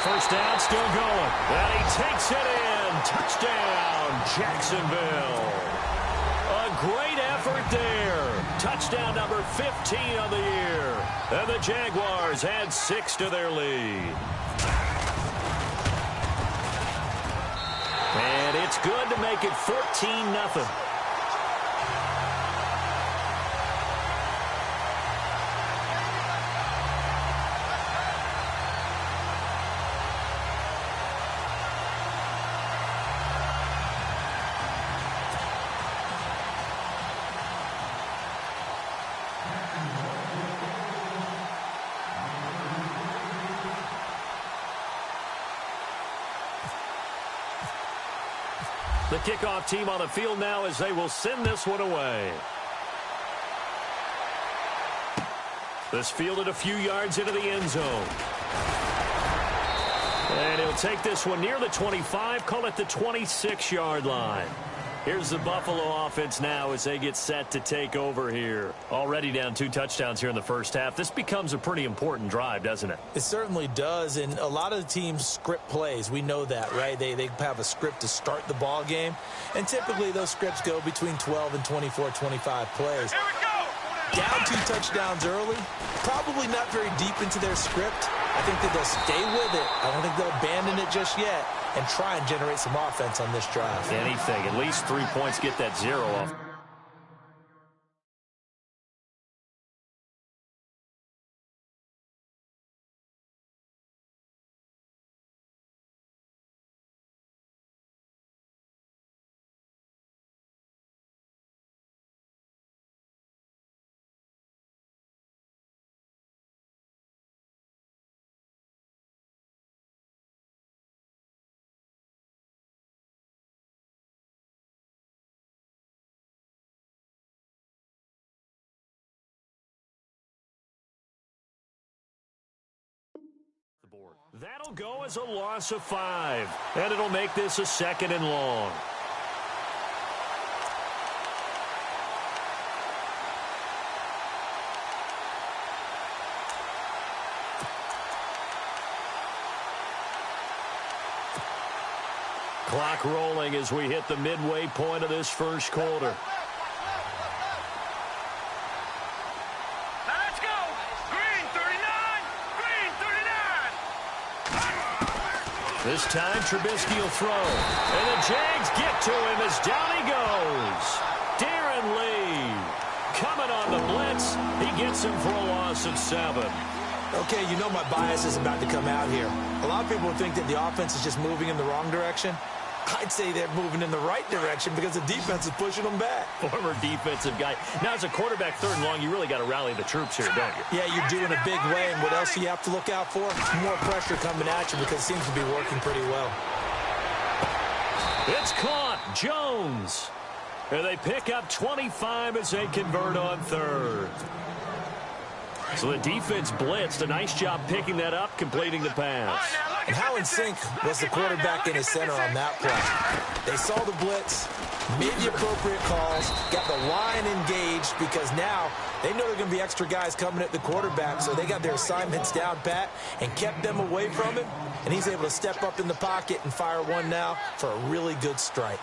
first down, still going. And he takes it in. Touchdown, Jacksonville. A great effort there. Touchdown number 15 on the year. And the Jaguars add 6 to their lead. And it's good to make it 14-0. The kickoff team on the field now as they will send this one away. This fielded a few yards into the end zone. And he'll take this one near the 25, call it the 26-yard line. Here's the Buffalo offense now as they get set to take over here. Already down 2 touchdowns here in the first half. This becomes a pretty important drive, doesn't it? It certainly does, and a lot of the teams script plays. We know that, right? They have a script to start the ball game, and typically those scripts go between 12 and 24, 25 plays. Here we go! Down 2 touchdowns early, probably not very deep into their script. I think that they'll stay with it. I don't think they'll abandon it just yet and try and generate some offense on this drive. Anything. At least 3 points, get that 0 off. That'll go as a loss of 5, and it'll make this a 2nd and long. Clock rolling as we hit the midway point of this first quarter. This time, Trubisky will throw. And the Jags get to him as down he goes. Darren Lee coming on the blitz. He gets him for a loss of 7. Okay, you know my bias is about to come out here. A lot of people think that the offense is just moving in the wrong direction. I'd say they're moving in the right direction because the defense is pushing them back. Former defensive guy. Now, as a quarterback 3rd and long, you really got to rally the troops here, don't you? Yeah, you do in a big way. And what else do you have to look out for? More pressure coming at you because it seems to be working pretty well. It's caught. Jones. And they pick up 25 as they convert on 3rd. So the defense blitzed. A nice job picking that up, completing the pass. And how in sync was the quarterback and his center on that play? They saw the blitz, made the appropriate calls, got the line engaged because now they know there are going to be extra guys coming at the quarterback, so they got their assignments down pat and kept them away from him, and he's able to step up in the pocket and fire one now for a really good strike.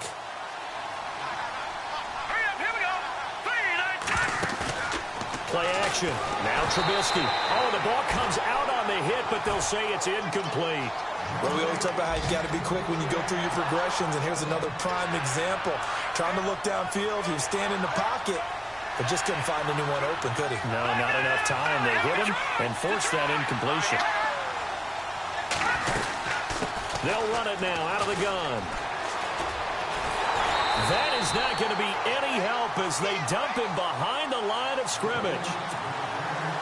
Play action. Now Trubisky. Oh, the ball comes out on the hit, but they'll say it's incomplete. Well, we always talk about how you got to be quick when you go through your progressions, and here's another prime example. Trying to look downfield, he was standing in the pocket, but just couldn't find anyone open, could he? No, not enough time. They hit him and forced that incompletion. They'll run it now out of the gun. That is not going to be any help as they dump him behind the line of scrimmage.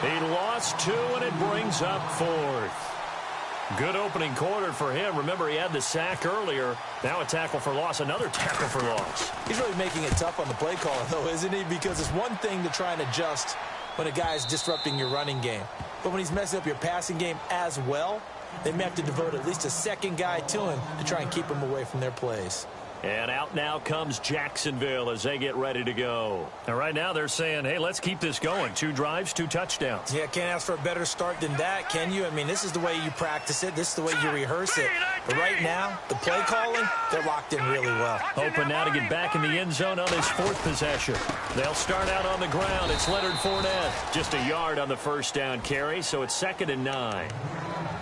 He lost 2, and it brings up 4th. Good opening quarter for him. Remember, he had the sack earlier. Now a tackle for loss, another tackle for loss. He's really making it tough on the play caller, though, isn't he? Because it's one thing to try and adjust when a guy is disrupting your running game. But when he's messing up your passing game as well, they may have to devote at least a second guy to him to try and keep him away from their plays. And out now comes Jacksonville as they get ready to go. And right now they're saying, hey, let's keep this going. 2 drives, 2 touchdowns. Yeah, can't ask for a better start than that, can you? I mean, this is the way you practice it. This is the way you rehearse it. But right now, the play calling, they're locked in really well. Hoping now to get back in the end zone on his 4th possession. They'll start out on the ground. It's Leonard Fournette. Just a yard on the first down carry, so it's 2nd and 9.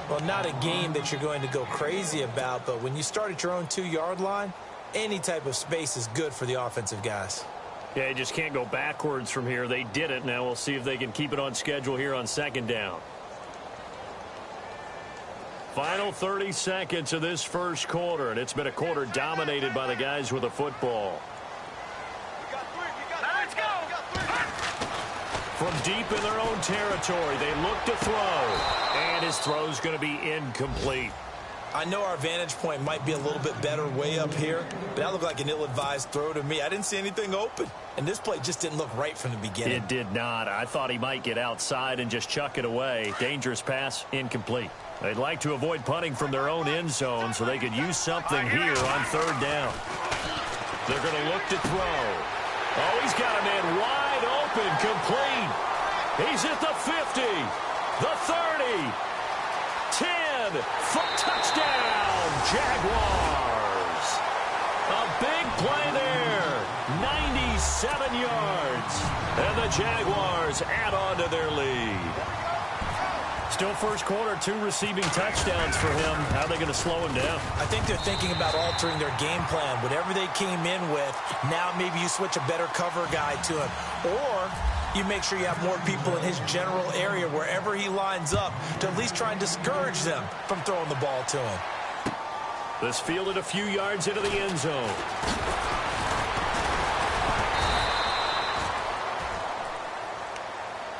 Well, not a game that you're going to go crazy about, but when you start at your own 2-yard line, any type of space is good for the offensive guys. Yeah, you just can't go backwards from here. They did it. Now we'll see if they can keep it on schedule here on 2nd down. Final 30 seconds of this first quarter, and it's been a quarter dominated by the guys with the football. From deep in their own territory, they look to throw, and his throw's going to be incomplete. I know our vantage point might be a little bit better way up here, but that looked like an ill-advised throw to me. I didn't see anything open, and this play just didn't look right from the beginning. It did not. I thought he might get outside and just chuck it away. Dangerous pass, incomplete. They'd like to avoid punting from their own end zone so they could use something here on 3rd down. They're going to look to throw. Oh, he's got a man wide open, complete. He's at the 50, the 30, 10, touchdown, Jaguars. A big play there, 97 yards. And the Jaguars add on to their lead. Still first quarter, 2 receiving touchdowns for him. How are they going to slow him down? I think they're thinking about altering their game plan. Whatever they came in with, now maybe you switch a better cover guy to him. Or you make sure you have more people in his general area wherever he lines up to at least try and discourage them from throwing the ball to him. This fielded a few yards into the end zone.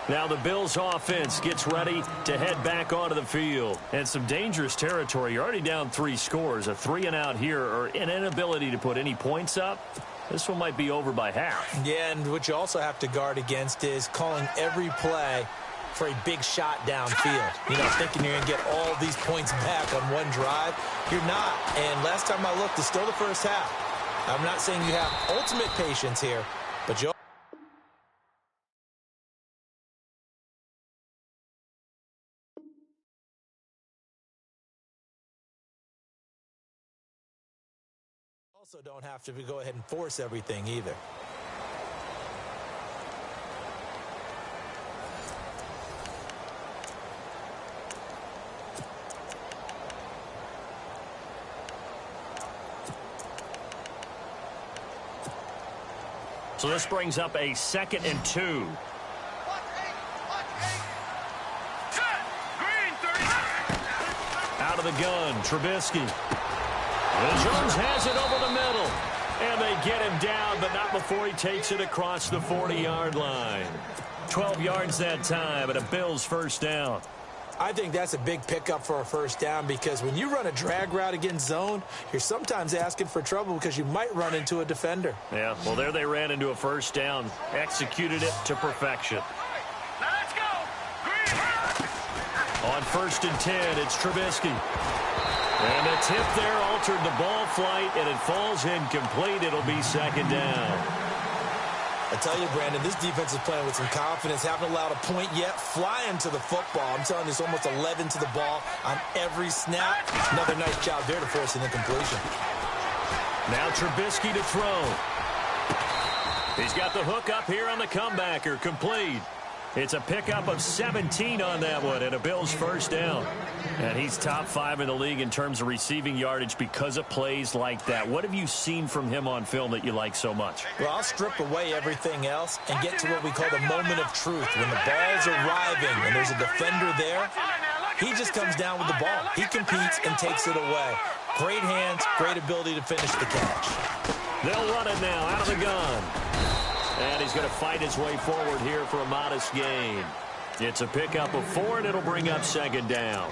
Now the Bills offense gets ready to head back onto the field. And some dangerous territory. You're already down 3 scores. A 3-and-out here or an inability to put any points up. This one might be over by half. Yeah, and what you also have to guard against is calling every play for a big shot downfield. You know, thinking you're going to get all these points back on one drive. You're not. And last time I looked, it's still the first half. I'm not saying you have ultimate patience here, but you also don't have to go ahead and force everything either. So this brings up a 2nd and 2. Out of the gun, Trubisky. Jones has it over the middle. And they get him down, but not before he takes it across the 40-yard line. 12 yards that time, and a Bills first down. I think that's a big pickup for a first down because when you run a drag route against zone, you're sometimes asking for trouble because you might run into a defender. Yeah, well, there they ran into a first down, executed it to perfection. Now let's go. On 1st and 10, it's Trubisky. And the tip there altered the ball flight, and it falls incomplete. It'll be 2nd down. I tell you, Brandon, this defense is playing with some confidence. Haven't allowed a point yet. Flying to the football. I'm telling you, it's almost 11 to the ball on every snap. Another nice job there to force an incompletion. Now Trubisky to throw. He's got the hook up here on the comebacker. Complete. It's a pickup of 17 on that one, and a Bills first down. And he's top 5 in the league in terms of receiving yardage because of plays like that. What have you seen from him on film that you like so much? Well, I'll strip away everything else and get to what we call the moment of truth. When the ball's arriving and there's a defender there, he just comes down with the ball. He competes and takes it away. Great hands, great ability to finish the catch. They'll run it now out of the gun. And he's going to fight his way forward here for a modest gain. It's a pickup of 4, and it'll bring up 2nd down.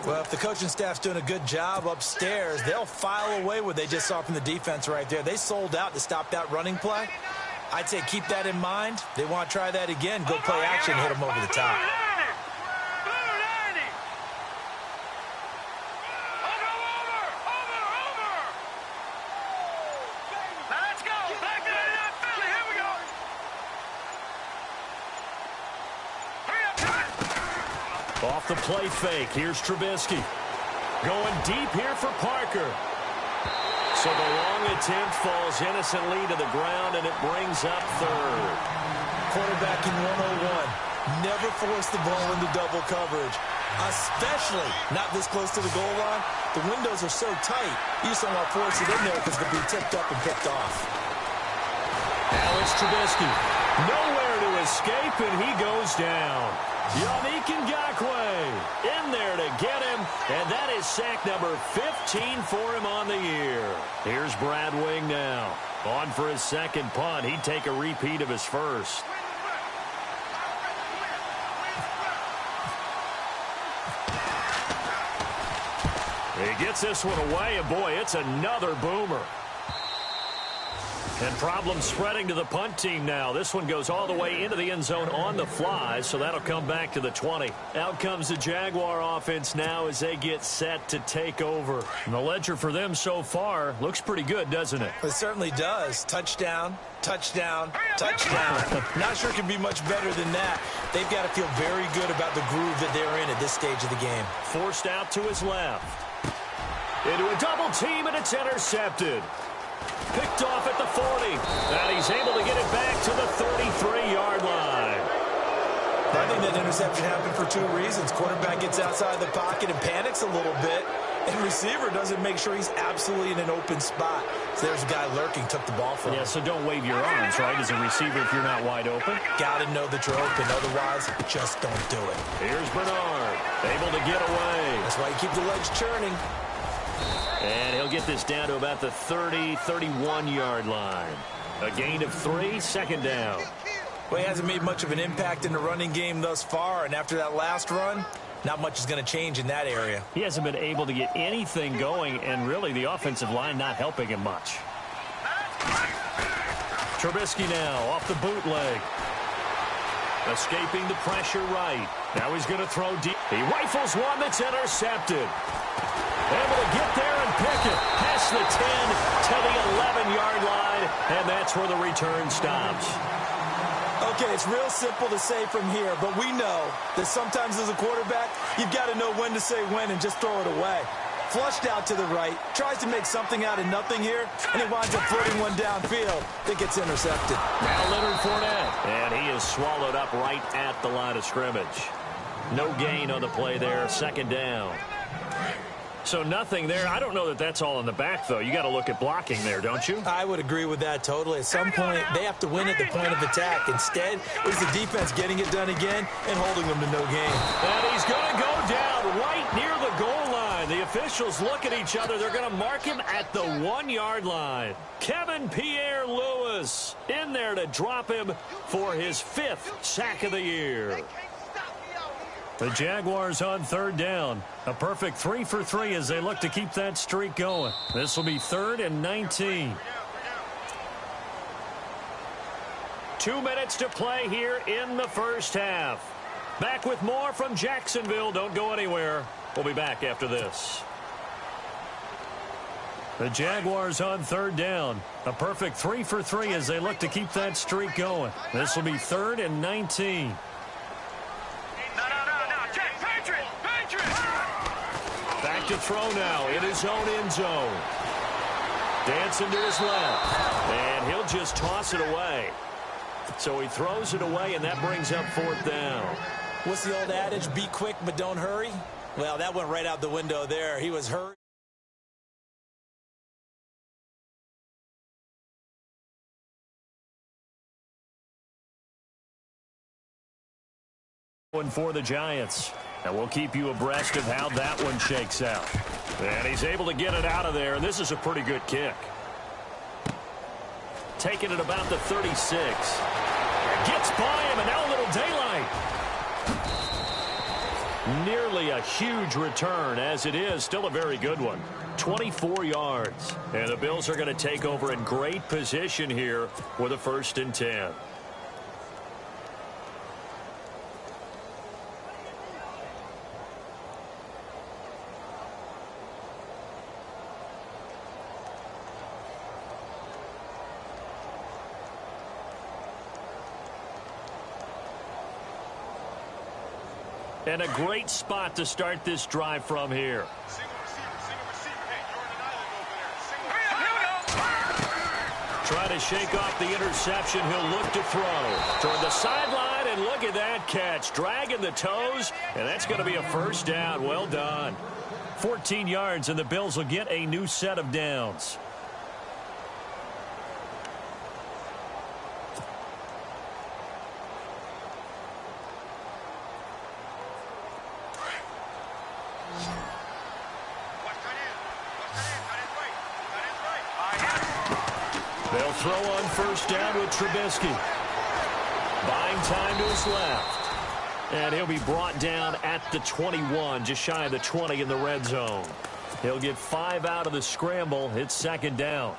Well, if the coaching staff's doing a good job upstairs, they'll file away what they just saw from the defense right there. They sold out to stop that running play. I'd say keep that in mind. They want to try that again. Go play action, hit them over the top. the play fake. Here's Trubisky. Going deep here for Parker. So the long attempt falls innocently to the ground, and it brings up third. Quarterbacking 101. Never force the ball into double coverage, especially not this close to the goal line. The windows are so tight, you just don't want to force it in there because it could be tipped up and picked off. Now it's Trubisky. Nowhere to escape, and he goes down. Yannick Ngakoue in there to get him, and that is sack number 15 for him on the year. Here's Brad Wing now. On for his second punt. He'd take a repeat of his first. He gets this one away, and boy, it's another boomer. And problems spreading to the punt team now. This one goes all the way into the end zone on the fly, so that'll come back to the 20. Out comes the Jaguar offense now as they get set to take over. And the ledger for them so far looks pretty good, doesn't it? It certainly does. Touchdown, touchdown, touchdown. Not sure it can be much better than that. They've got to feel very good about the groove that they're in at this stage of the game. Forced out to his left. Into a double team, and it's intercepted. Picked off at the 40. And he's able to get it back to the 33-yard line. I think that interception happened for two reasons. Quarterback gets outside the pocket and panics a little bit. And receiver doesn't make sure he's absolutely in an open spot. So there's a guy lurking, took the ball from him. Yeah, so don't wave your arms, right, as a receiver if you're not wide open. Got to know that you're open. Otherwise, just don't do it. Here's Bernard, able to get away. That's why you keep the legs churning. And he'll get this down to about the 31-yard line. A gain of 3, second down. Well, he hasn't made much of an impact in the running game thus far, and after that last run, not much is going to change in that area. He hasn't been able to get anything going, and really the offensive line not helping him much. Trubisky now off the bootleg. Escaping the pressure right. Now he's going to throw deep. He rifles one that's intercepted. Able to get there and pick it. Past the 10 to the 11-yard line, and that's where the return stops. Okay, it's real simple to say from here, but we know that sometimes as a quarterback, you've got to know when to say when and just throw it away. Flushed out to the right, tries to make something out of nothing here, and he winds up floating one downfield that gets intercepted. Now Leonard Fournette, and he is swallowed up right at the line of scrimmage. No gain on the play there, second down. So nothing there. I don't know that that's all in the back, though. You got to look at blocking there, don't you? I would agree with that totally. At some point, they have to win at the point of attack. Instead, it's the defense getting it done again and holding them to no gain. And he's going to go down right near the goal line. The officials look at each other. They're going to mark him at the 1-yard line. Kevin Pierre-Louis in there to drop him for his 5th sack of the year. The Jaguars on third down. A perfect 3 for 3 as they look to keep that streak going. This will be 3rd and 19. 2 minutes to play here in the first half. Back with more from Jacksonville. Don't go anywhere. We'll be back after this. The Jaguars on third down. A perfect 3 for 3 as they look to keep that streak going. This will be 3rd and 19. Back to throw now in his own end zone. Dancing to his left. And he'll just toss it away. So he throws it away, and that brings up 4th down. What's the old adage? Be quick, but don't hurry? Well, that went right out the window there. He was hurried. One for the Giants. And we'll keep you abreast of how that one shakes out. And he's able to get it out of there. And this is a pretty good kick. Taking it about the 36. Gets by him, and now a little daylight. Nearly a huge return, as it is. Still a very good one. 24 yards. And the Bills are going to take over in great position here with a 1st and 10. And a great spot to start this drive from here. Trying to shake off the interception. He'll look to throw toward the sideline, and look at that catch. Dragging the toes, and that's going to be a first down. Well done. 14 yards, and the Bills will get a new set of downs. They'll throw on first down with Trubisky. Buying time to his left. And he'll be brought down at the 21, just shy of the 20 in the red zone. He'll get 5 out of the scramble. It's second down.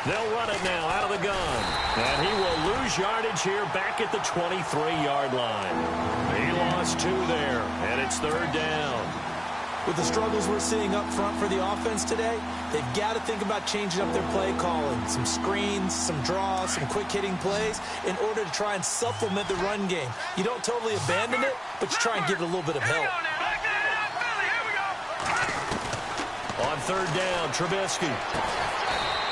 They'll run it now out of the gun. And he will lose yardage here back at the 23-yard line. He lost 2 there, and it's third down. With the struggles we're seeing up front for the offense today, they've got to think about changing up their play calling. Some screens, some draws, some quick-hitting plays in order to try and supplement the run game. You don't totally abandon it, but you try and give it a little bit of help. On third down, Trubisky.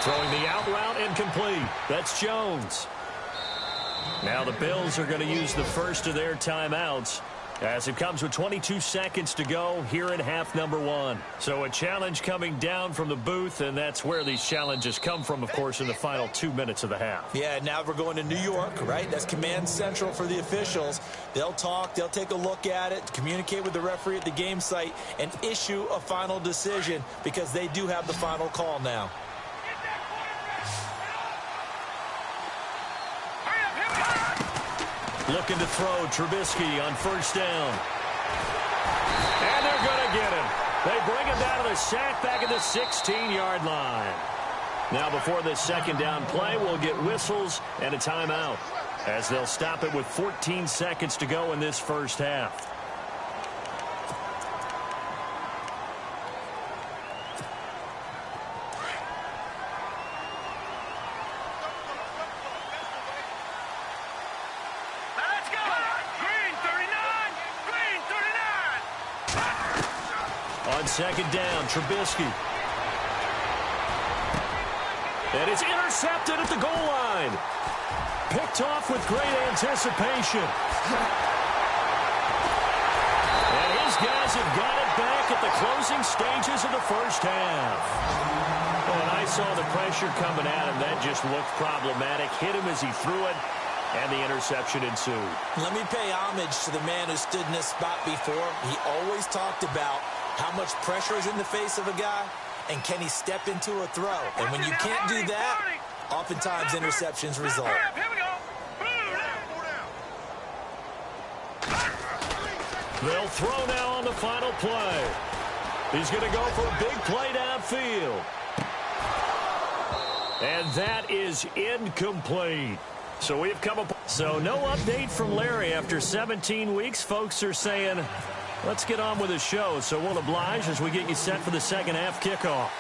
Throwing the out route incomplete. That's Jones. Now the Bills are going to use the first of their timeouts as it comes with 22 seconds to go here in half number 1. So a challenge coming down from the booth, and that's where these challenges come from, of course, in the final 2 minutes of the half. Yeah, now we're going to New York, right? That's command central for the officials. They'll talk, they'll take a look at it, communicate with the referee at the game site, and issue a final decision because they do have the final call now. Looking to throw, Trubisky on first down. And they're going to get him. They bring him down to the sack back at the 16-yard line. Now before this second down play, we'll get whistles and a timeout as they'll stop it with 14 seconds to go in this first half. Second down, Trubisky. And it's intercepted at the goal line. Picked off with great anticipation. And his guys have got it back at the closing stages of the first half. Oh, and I saw the pressure coming at him. That just looked problematic. Hit him as he threw it, and the interception ensued. Let me pay homage to the man who stood in this spot before. He always talked about how much pressure is in the face of a guy, and can he step into a throw? And when you can't do that, oftentimes interceptions result. They'll throw now on the final play. He's going to go for a big play downfield. And that is incomplete. So we've come up. So no update from Larry after 17 weeks. Folks are saying, let's get on with the show. So we'll oblige as we get you set for the second half kickoff.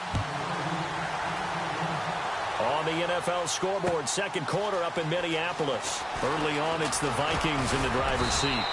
On the NFL scoreboard, second quarter up in Minneapolis. Early on, it's the Vikings in the driver's seat.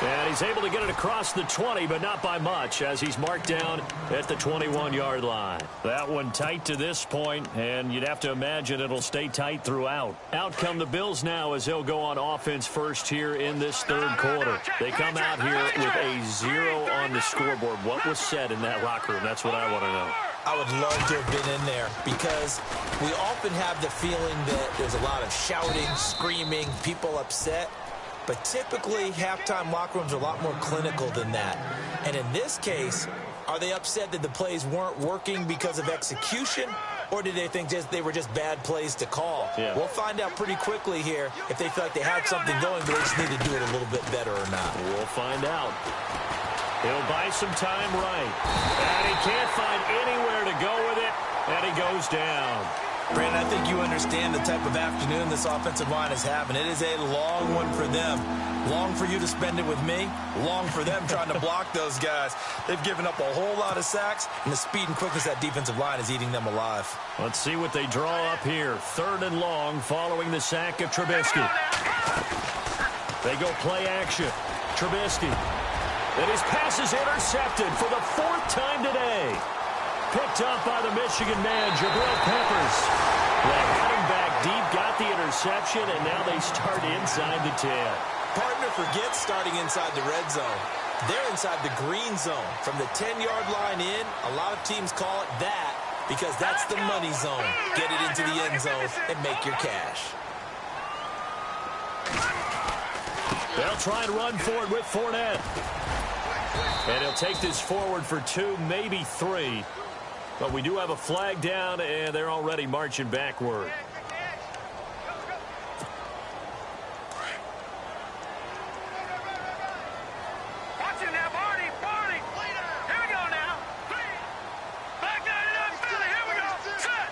And he's able to get it across the 20, but not by much, as he's marked down at the 21-yard line. That one tight to this point, and you'd have to imagine it'll stay tight throughout. Out come the Bills now as they'll go on offense first here in this third quarter. They come out here with a 0 on the scoreboard. What was said in that locker room? That's what I want to know. I would love to have been in there because we often have the feeling that there's a lot of shouting, screaming, people upset. But typically, halftime locker rooms are a lot more clinical than that. And in this case, are they upset that the plays weren't working because of execution? Or did they think they were just bad plays to call? Yeah. We'll find out pretty quickly here if they feel like they had something going, but they just need to do it a little bit better or not. We'll find out. He'll buy some time right. And he can't find anywhere to go with it. And he goes down. Brandon, I think you understand the type of afternoon this offensive line is having. It is a long one for them. Long for you to spend it with me. Long for them trying to block those guys. They've given up a whole lot of sacks, and the speed and quickness of that defensive line is eating them alive. Let's see what they draw up here. 3rd and long following the sack of Trubisky. They go play action. Trubisky. And his pass is intercepted for the 4th time today. Picked up by the Michigan man, Jabril Peppers. They had him back deep, got the interception, and now they start inside the 10. Partner, forget starting inside the red zone. They're inside the green zone. From the 10-yard line in, a lot of teams call it that because that's the money zone. Get it into the end zone and make your cash. They'll try and run for it with Fournette. And he'll take this forward for 2, maybe 3. But we do have a flag down, and they're already marching backward. Watch it now, Barney. Here we go now. Back down in that Philly. Here we go. Set.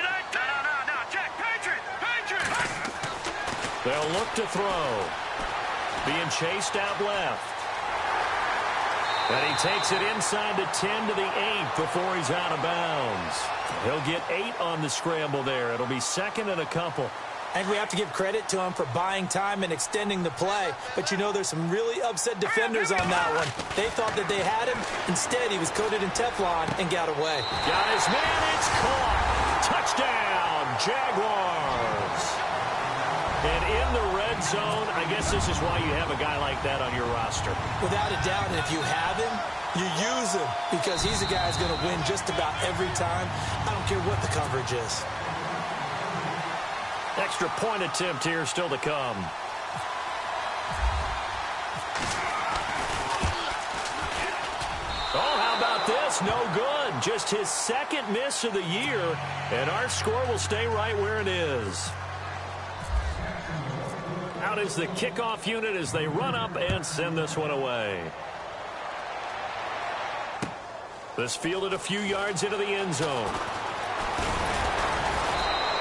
No. Check. Patriot. They'll look to throw. Being chased out left. And he takes it inside the 10 to the 8 before he's out of bounds. He'll get 8 on the scramble there. It'll be 2nd and a couple. I think we have to give credit to him for buying time and extending the play. But, you know, there's some really upset defenders on that one. They thought that they had him. Instead, he was coated in Teflon and got away. Got his man. It's caught. Touchdown, Jaguars. And in the red zone, I guess this is why you have a guy like that on your roster. Without a doubt, and if you have him, you use him because he's a guy who's going to win just about every time. I don't care what the coverage is. Extra point attempt here still to come. Oh, how about this? No good. Just his 2nd miss of the year, and our score will stay right where it is. Out is the kickoff unit as they run up and send this one away. This fielded a few yards into the end zone.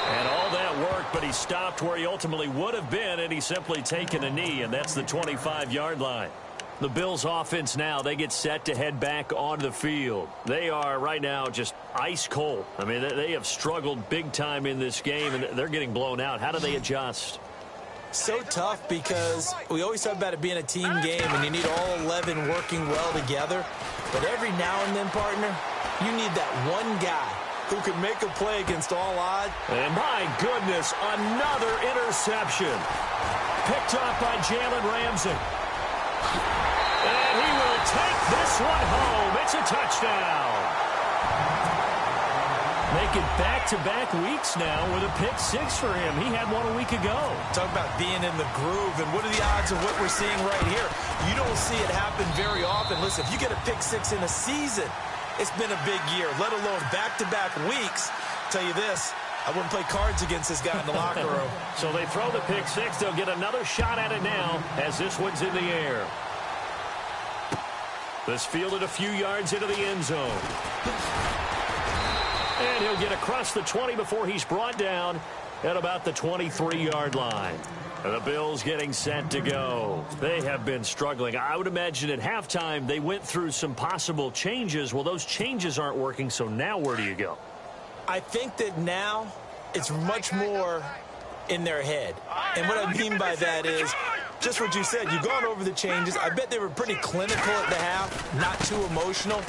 And all that work, but he stopped where he ultimately would have been, and he's simply taken a knee, and that's the 25-yard line. The Bills offense now, they get set to head back onto the field. They are right now just ice cold. I mean, they have struggled big time in this game, and they're getting blown out. How do they adjust? So tough because we always talk about it being a team game and you need all 11 working well together. But every now and then, partner, you need that one guy who can make a play against all odds. And my goodness, another interception. Picked up by Jalen Ramsey. And he will take this one home. It's a touchdown. Making back-to-back weeks now with a pick 6 for him. He had one a week ago. Talk about being in the groove, and what are the odds of what we're seeing right here? You don't see it happen very often. Listen, if you get a pick 6 in a season, it's been a big year, let alone back-to-back weeks. I'll tell you this, I wouldn't play cards against this guy in the locker room. So they throw the pick 6. They'll get another shot at it now as this one's in the air. This fielded a few yards into the end zone. And he'll get across the 20 before he's brought down at about the 23-yard line. And the Bills getting set to go. They have been struggling. I would imagine at halftime they went through some possible changes. Well, those changes aren't working, so now where do you go? I think that now it's much more in their head. And what I mean by that is just what you said. You've gone over the changes. I bet they were pretty clinical at the half, not too emotional.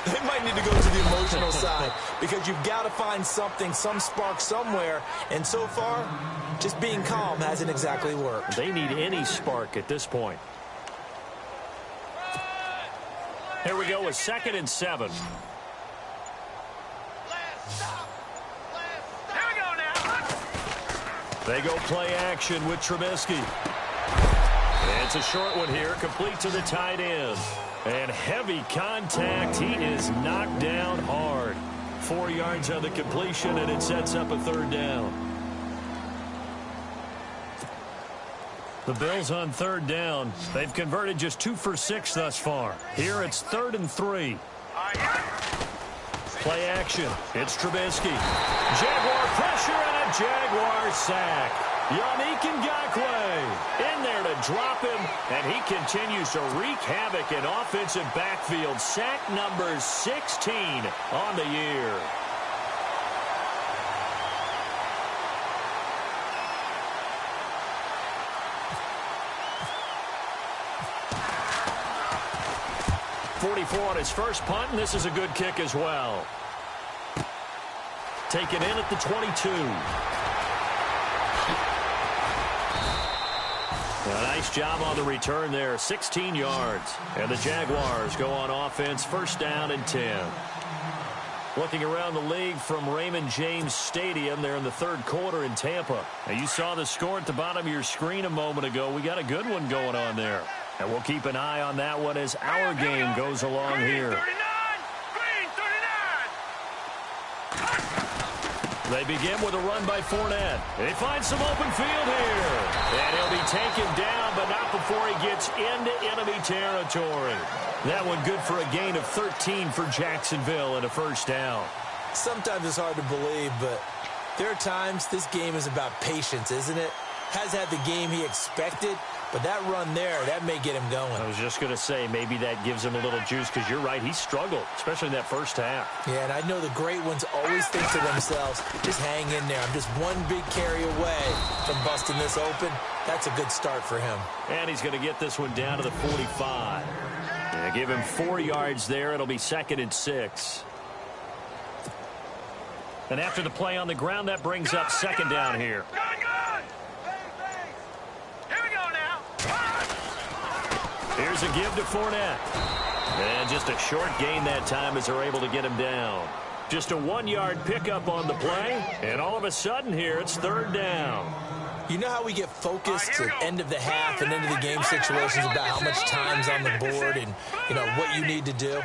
They might need to go to the emotional side because you've got to find something, some spark somewhere. And so far, just being calm hasn't exactly worked. They need any spark at this point. Here we go with 2nd and 7. They go play action with Trubisky. And it's a short one here, complete to the tight end. And heavy contact. He is knocked down hard. 4 yards on the completion, and it sets up a 3rd down. The Bills on 3rd down. They've converted just 2 for 6 thus far. Here it's 3rd and 3. Play action. It's Trubisky. Jaguar pressure and a Jaguar sack. Yannick Ngakoue in there to drop him, and he continues to wreak havoc in offensive backfield. Sack number 16 on the year. On his first punt, and this is a good kick as well. Taken in at the 22. A nice job on the return there, 16 yards. And the Jaguars go on offense, first down and 10. Looking around the league from Raymond James Stadium, they're in the third quarter in Tampa. Now, you saw the score at the bottom of your screen a moment ago. We got a good one going on there. And we'll keep an eye on that one as our game goes along here. They begin with a run by Fournette. They find some open field here. And he'll be taken down, but not before he gets into enemy territory. That one good for a gain of 13 for Jacksonville and a first down. Sometimes it's hard to believe, but there are times this game is about patience, isn't it? Has had the game he expected, but that run there, that may get him going. I was just going to say, maybe that gives him a little juice, because you're right, he struggled, especially in that first half. Yeah, and I know the great ones always think to themselves, just hang in there. I'm just one big carry away from busting this open. That's a good start for him. And he's going to get this one down to the 45. Yeah, give him 4 yards there. It'll be 2nd and 6. And after the play on the ground, that brings up second down here. Here's a give to Fournette. And just a short gain that time as they're able to get him down. Just a 1-yard pickup on the play. And all of a sudden here, it's third down. You know how we get focused at end of the half and end of the game situations about how much time's on the board and, you know, what you need to do?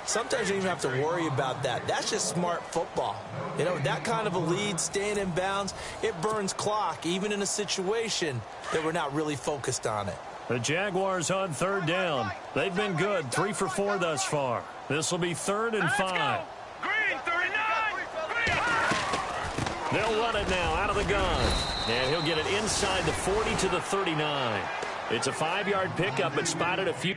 Sometimes you don't even have to worry about that. That's just smart football. You know, that kind of a lead, staying in bounds, it burns clock, even in a situation that we're not really focused on it. The Jaguars on third down. They've been good, 3 for 4 thus far. This will be 3rd and 5. Green, 39. They'll run it now out of the gun. And he'll get it inside the 40 to the 39. It's a 5-yard pickup, but spotted a few.